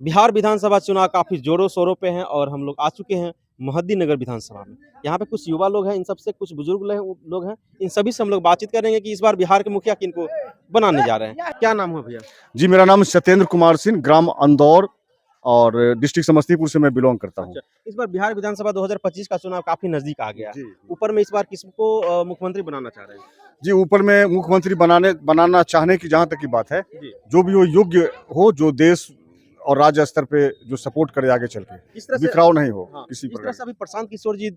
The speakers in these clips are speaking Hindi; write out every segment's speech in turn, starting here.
बिहार विधानसभा चुनाव काफ़ी ज़ोरों-शोरों पे हैं और हम लोग आ चुके हैं मोहद्दीनगर विधानसभा में। यहाँ पे कुछ युवा लोग हैं, इन सबसे कुछ बुजुर्ग लोग हैं। इन सभी से हम लोग बातचीत करेंगे कि इस बार बिहार के मुखिया किनको बनाने जा रहे हैं। क्या नाम है भैया? जी, मेरा नाम सत्येंद्र कुमार सिंह, ग्राम अंदौर और डिस्ट्रिक्ट समस्तीपुर से मैं बिलोंग करता हूँ। अच्छा, इस बार बिहार विधानसभा 2025 का चुनाव काफ़ी नज़दीक आ गया है। जी। ऊपर में इस बार किसको मुख्यमंत्री बनाना चाह रहे हैं? जी, ऊपर में मुख्यमंत्री बनाना चाहने की जहाँ तक की बात है, जी। जो भी वो योग्य हो, जो देश और राज्य स्तर पे जो सपोर्ट करे आगे चल के, इस तरह से बिखराव नहीं हो हाँ, किसी इस तरह प्रकार से अभी प्रशांत किशोर जी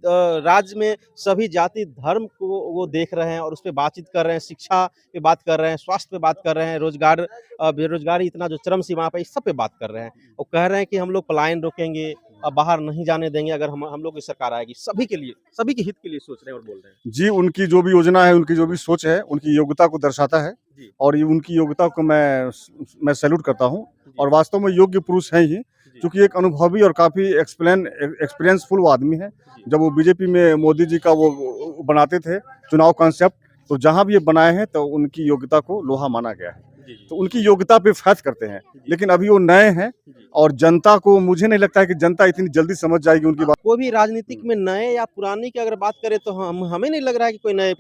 राज्य में सभी जाति धर्म को वो देख रहे हैं और उस पे बातचीत कर रहे हैं, शिक्षा पे बात कर रहे हैं, स्वास्थ्य पे बात कर रहे हैं, रोजगार बेरोजगारी इतना जो चरम सीमा पे, इस सब पे बात कर रहे हैं। और कह रहे हैं कि हम लोग पलायन रोकेंगे, बाहर नहीं जाने देंगे अगर हम लोग की सरकार आएगी। सभी के लिए, सभी के हित के लिए सोच रहे हैं और बोल रहे हैं। जी, उनकी जो भी योजना है, उनकी जो भी सोच है, उनकी योग्यता को दर्शाता है जी। और ये उनकी योग्यता को मैं सैल्यूट करता हूँ जी। और वास्तव में योग्य पुरुष हैं ही, जी। क्योंकि एक अनुभवी और काफ़ी एक्सपीरियंसफुल वो आदमी है। जी। जब वो बीजेपी में मोदी जी का वो बनाते थे चुनाव कॉन्सेप्ट, तो जहाँ भी ये बनाए हैं तो उनकी योग्यता को लोहा माना गया है। जी, जी। तो उनकी योग्यता पे फैक्ट करते हैं, जी। लेकिन अभी वो नए हैं जी। और जनता को मुझे नहीं लगता है कि जनता इतनी जल्दी समझ जाएगी उनकी बात। कोई भी राजनीतिक में नए या पुराने की अगर बात करें तो हमें नहीं लग रहा है कि कोई नए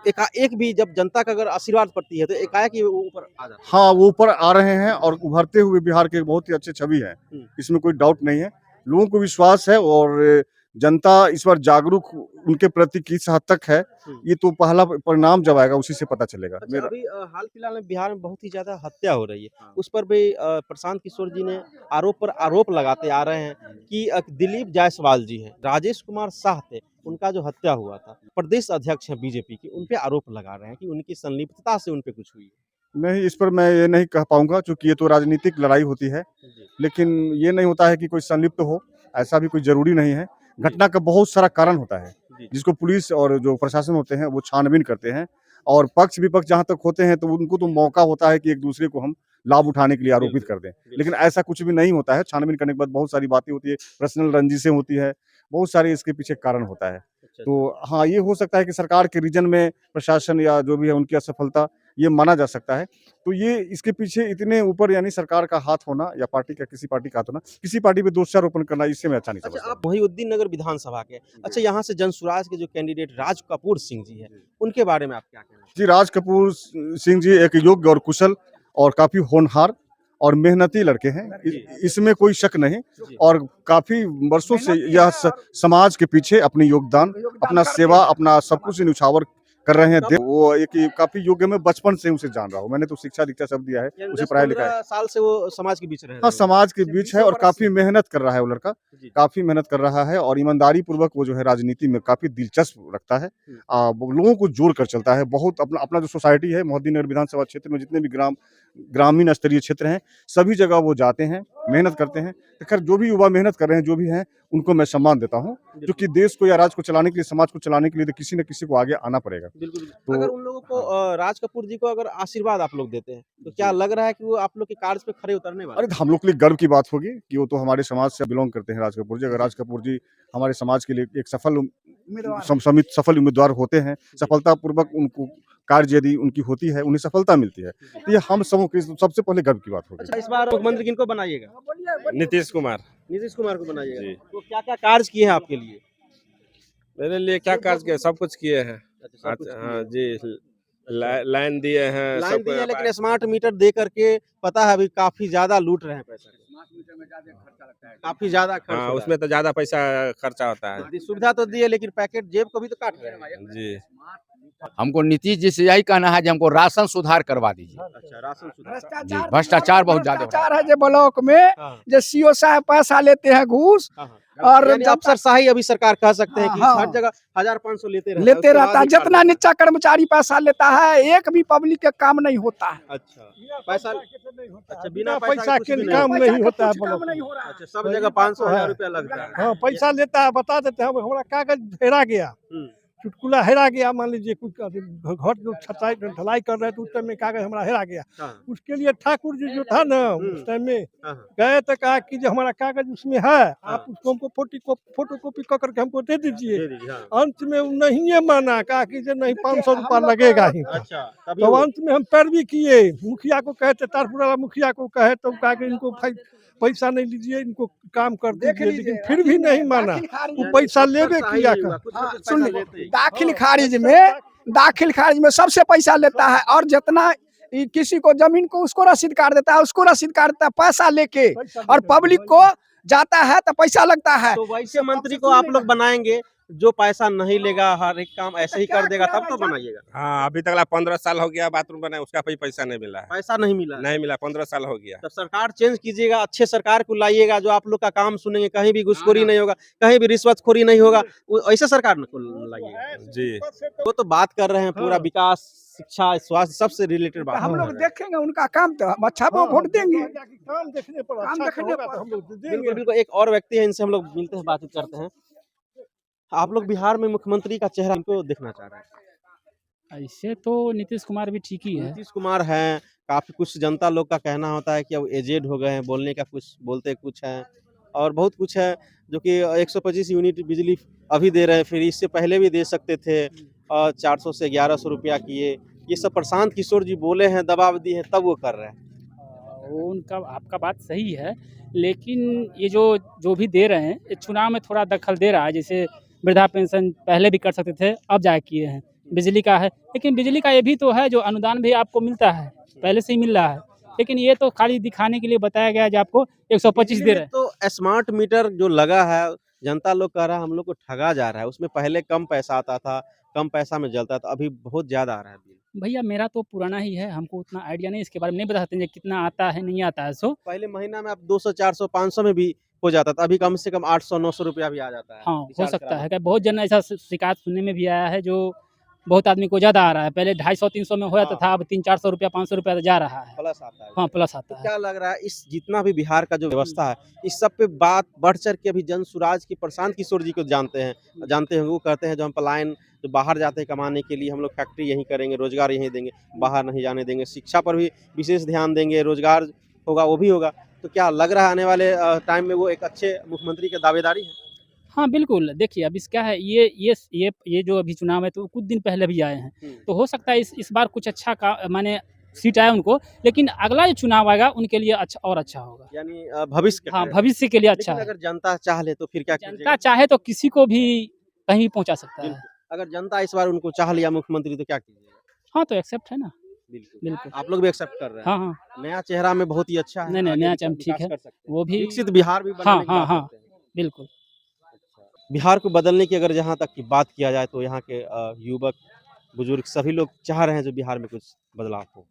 एकाएक भी जब जनता का अगर आशीर्वाद पड़ती है तो एकाएक ही वो ऊपर आ जाता है। हाँ, वो ऊपर आ रहे हैं और उभरते हुए बिहार के बहुत ही अच्छे छवि हैं, हुँ। इसमें कोई डाउट नहीं है। लोगों को विश्वास है और जनता इस बार जागरूक उनके प्रति किस हद तक है, हुँ। ये तो पहला परिणाम जब आएगा उसी से पता चलेगा। अच्छा, मेरा अभी हाल-फिलहाल में बिहार में बहुत ही ज़्यादा हत्या हो रही है। उस पर भी प्रशांत किशोर जी ने आरोप पर आरोप लगाते आ रहे हैं कि दिलीप जायसवाल जी हैं, राजेश कुमार शाह थे, उनका जो हत्या हुआ था, प्रदेश अध्यक्ष हैं बीजेपी के, उन पे आरोप लगा रहे हैं कि उनकी संलिप्तता से उन पे कुछ हुई है। नहीं, इस पर मैं ये नहीं कह पाऊँगा क्योंकि ये तो राजनीतिक लड़ाई होती है, जी। लेकिन ये नहीं होता है कि कोई संलिप्त हो, ऐसा भी कोई ज़रूरी नहीं है। जी। घटना का बहुत सारा कारण होता है, जी। जिसको पुलिस और जो प्रशासन होते हैं वो छानबीन करते हैं और पक्ष-विपक्ष जहाँ तक होते हैं तो उनको तो मौका होता है कि एक-दूसरे को हम लाभ उठाने के लिए आरोपित बिल्कुल, कर दें। बिल्कुल। लेकिन ऐसा कुछ भी नहीं होता है, छानबीन करने के बाद बहुत सारी बातें होती है, पर्सनल रंजिशें होती है, बहुत सारे इसके पीछे कारण होता है। अच्छा, तो हाँ, ये हो सकता है कि सरकार के रीजन में प्रशासन या जो भी है उनकी असफलता, ये माना जा सकता है। तो ये इसके पीछे इतने ऊपर यानी सरकार का हाथ होना या पार्टी का किसी पार्टी का हाथ होना, किसी पार्टी पे दोषारोपण करना इससे मैं अच्छा नहीं अच्छा, समझता आप हूँ। मोहिउद्दीन नगर विधानसभा के। अच्छा, यहाँ से जनसुराज के जो कैंडिडेट राज कपूर सिंह जी हैं, जी। उनके बारे में आप क्या कहना जी, राज कपूर सिंह जी एक योग्य और कुशल और काफ़ी होनहार और मेहनती लड़के हैं। जी। इसमें कोई शक नहीं जी। और काफ़ी वर्षों से यह समाज के पीछे अपनी योगदान, अपना सेवा, अपना सब कुछ न्यौछावर कर रहे हैं। वो एक काफ़ी योग्य, मैं बचपन से उसे जान रहा हूँ। मैंने तो शिक्षा-दीक्षा सब दिया है, यानी उसे पढ़ाया-लिखाया। 10-15 साल से वो समाज के बीच रह रहे हाँ, हैं। समाज के बीच है और काफ़ी मेहनत कर रहा है वो लड़का, जी। काफ़ी मेहनत कर रहा है और ईमानदारी पूर्वक वो जो है राजनीति में काफ़ी दिलचस्प रखता है। हुँ। वो लोगों को जोड़ कर चलता है, बहुत अपना अपना जो सोसाइटी है मोहद्दीनगर विधानसभा क्षेत्र में जितने भी ग्रामीण स्तरीय क्षेत्र हैं, सभी जगह वो जाते हैं, मेहनत करते हैं। तो खैर जो भी युवा मेहनत कर रहे हैं, जो भी हैं, उनको मैं सम्मान देता हूँ, क्योंकि देश को या राज्य को चलाने के लिए, समाज को चलाने के लिए तो किसी न किसी को आगे आना पड़ेगा। बिल्कुल, बिल्कुल। तो अगर उन लोगों को राज कपूर जी को अगर आशीर्वाद आप लोग देते हैं, तो क्या जी। लग रहा है कि वो आप लोग के कार्य पे खरे उतरने वाले अरे! हैं? हम लोग के लिए गर्व की बात होगी कि वो तो हमारे समाज से बिलॉन्ग करते हैं राज कपूर जी। अगर जी। राज कपूर जी हमारे समाज के लिए एक सफल उम्मीदवार होते हैं, जी। सफलतापूर्वक उनको कार्य यदि उनकी होती है, उन्हें सफलता मिलती है, जी। तो ये हम सबों के सबसे पहले गर्व की बात होगी। अच्छा, इस बार मुख्यमंत्री किनको बनाइएगा? नीतीश कुमार नीतीश कुमार को बनाइएगा। जी। तो क्या-क्या कार्य किए हैं आपके लिए? मेरे लिए क्या कार्य किए, सब कुछ किए हैं। अच्छा, सब कुछ किए हाँ हैं। जी, अच्छा। लाइन दिए हैं लाइन सब। दी है लेकिन स्मार्ट मीटर दे करके पता है अभी काफ़ी ज़्यादा लूट रहे हैं पैसा। काफ़ी ज़्यादा खर्च हाँ, हो रहा उसमें तो ज्यादा पैसा खर्चा होता है। है। सुविधा तो दी है लेकिन पैकेट जेब को भी तो काट रहे हैं। जी। हमको नीतीश जी से यही कहना है कि हमको राशन सुधार करवा दीजिए। अच्छा, राशन सुधार। जी, भ्रष्टाचार बहुत ज्यादा हो रहा है। भ्रष्टाचार है जो ब्लॉक में हाँ, जो सीओ साहब पैसा लेते हैं घूस हाँ, हाँ। और यानी जनता अफसरशाही अभी सरकार कह सकते हैं कि हाँ, हर जगह 1000-500 लेते रहता है, लेते उसके रहता बाद है। भी काट जितना देता है। नीचा कर्मचारी पैसा लेता है, एक भी पब्लिक के काम नहीं होता है। अच्छा, पैसा अच्छा बिना पैसा पैसा के कुछ के भी काम नहीं नहीं पैसा होता का है कुछ काम ब्लॉक नहीं में। हो रहा है। अच्छा, सब जगह 500-1000 रुपया लगता है। हाँ, पैसा लेता है, बता देते हैं हमारा कागज फेरा गया, हुँ, चुटकुला हेरा गया, मान लीजिए कुछ घर जो छताई ढलाई कर रहे थे उस टाइम में कागज हमारा हेरा गया, हाँ, उसके लिए ठाकुर जी जो था ना उस टाइम में हाँ, हाँ। गए तो कहा कि जो हमारा कागज उसमें है हाँ। आप उसको हमको फोटो कॉपी कर करके हमको दे दीजिए। दे दीजिए, हाँ। अंत में वो नहीं माना, कहा कि जो नहीं 500 रुपया लगेगा ही। अच्छा, तभी तो वो अंत में हम पैरवी किए, मुखिया को कहे थे, तारपुर वाला मुखिया को कहे तो कहा कि इनको पैसा नहीं लीजिए, इनको काम कर दीजिए, लेकिन फिर भी नहीं माना, वो पैसा लेबे किया कर। कुछ सुन पैसा ली, लेते ही। दाखिल खारिज में सबसे पैसा लेता है, और जितना किसी को जमीन को उसको रसीद काट देता है, उसको रसीद काट देता है पैसा लेके, और पब्लिक को जाता है तो पैसा लगता है। तो वैसे मंत्री को आप लोग बनाएंगे जो पैसा नहीं लेगा, हर एक काम ऐसे ही कर देगा, तब तो बनाइएगा। हाँ, अभी तक 15 साल हो गया बाथरूम बनाए, उसका कोई पैसा नहीं मिला है। पैसा नहीं मिला है। नहीं मिला, 15 साल हो गया। तो सरकार चेंज कीजिएगा, अच्छे सरकार को लाइएगा जो आप लोग का काम सुनेंगे, कहीं भी घुसखोरी नहीं होगा, कहीं भी रिश्वतखोरी नहीं होगा, ऐसे सरकार को लाइएगा। जी। वो तो बात कर रहे हैं पूरा विकास, शिक्षा, स्वास्थ्य सबसे रिलेटेड बात हम कर लोग रहे हैं। देखेंगे उनका काम, तो हम अच्छा वोट देंगे। काम देखने पर काम अच्छा देखने होगा पर। तो हम लोग बिल्कुल देंगे। बिल्कुल, एक और व्यक्ति है, इनसे हम लोग मिलते हैं, बातचीत करते हैं। आप लोग बिहार में मुख्यमंत्री का चेहरा इनको देखना चाह रहे हैं। ऐसे तो नीतीश कुमार भी ठीक ही है। नीतीश कुमार हैं, काफी कुछ जनता लोग का कहना होता है कि अब एजेड हो गए हैं, बोलने का कुछ बोलते कुछ हैं, और बहुत कुछ है जो कि 125 यूनिट बिजली अभी दे रहे हैं, फिर इससे पहले भी दे सकते थे, 400 से 1100 रुपया किए। ये सब प्रशांत किशोर जी बोले हैं, दबाव दिए हैं, तब वो कर रहे हैं। वो उनका आपका बात सही है, लेकिन ये जो भी दे रहे हैं, ये चुनाव में थोड़ा दखल दे रहा है। जैसे वृद्धा पेंशन पहले भी कर सकते थे, अब जा किए हैं। बिजली का है, लेकिन बिजली का ये भी तो है जो अनुदान भी आपको मिलता है, पहले से ही मिल रहा है, लेकिन ये तो खाली दिखाने के लिए बताया गया है जो आपको 125 दे रहे हैं। तो स्मार्ट मीटर जो लगा है, जनता लोग कह रहा है हम लोग को ठगा जा रहा है, उसमें पहले कम पैसा आता था, कम पैसा में जलता था, अभी बहुत ज्यादा आ रहा है बिल। भैया मेरा तो पुराना ही है, हमको उतना आइडिया नहीं, इसके बारे में नहीं बता सकते कितना आता है नहीं आता है। सो पहले महीना में आप 200 400 500 में भी हो जाता था, अभी कम से कम 800 900 रुपया भी आ जाता है। हाँ, हो रिचार्ज सकता कराने है कि बहुत जन ऐसा शिकायत सुनने में भी आया है, जो बहुत आदमी को ज़्यादा आ रहा है। पहले 250 300 में हो जाता था, अब 300 400 रुपया 500 रुपया जा रहा है। प्लस आता है। हाँ, प्लस तो आता है। क्या लग रहा है इस जितना भी बिहार का जो व्यवस्था है, इस सब पे बात बढ़ चढ़ के अभी जन सुराज की प्रशांत किशोर जी को जानते हैं, वो कहते हैं जो हम पलायन जो बाहर जाते हैं कमाने के लिए, हम लोग फैक्ट्री यहीं करेंगे, रोजगार यहीं देंगे, बाहर नहीं जाने देंगे, शिक्षा पर भी विशेष ध्यान देंगे, रोजगार होगा वो भी होगा। तो क्या लग रहा है आने वाले टाइम में वो एक अच्छे मुख्यमंत्री की दावेदारी है? हाँ, बिल्कुल। देखिए, अब क्या है, ये जो अभी चुनाव है तो कुछ दिन पहले भी आए हैं, तो हो सकता है इस बार कुछ अच्छा का माने सीट आए उनको, लेकिन अगला जो चुनाव आएगा उनके लिए अच्छा और अच्छा होगा। यानी भविष्य हाँ, का भविष्य के लिए अच्छा लेकिन है। अगर जनता चाह ले तो फिर क्या जनता कीजिएगा? चाहे तो किसी को भी कहीं भी पहुँचा सकता है। बिल्कुल, अगर जनता इस बार उनको चाह लिया मुख्यमंत्री तो क्या कीजिएगा? हाँ, तो एक्सेप्ट है ना। बिल्कुल, बिल्कुल। आप लोग भी एक्सेप्ट कर रहे हैं। हाँ, हाँ। नया चेहरा में बहुत ही अच्छा है, नहीं, नहीं, आगे नया विकास चेहरा ठीक है। कर सकते हैं। वो भी विकसित बिहार भी बनाने हाँ, की हाँ, बात हाँ। करते हैं। बिल्कुल। बिहार को बदलने की अगर जहाँ तक की बात किया जाए तो यहाँ के युवक, बुजुर्ग सभी लोग चाह रहे हैं जो बिहार में कुछ बदलाव हो।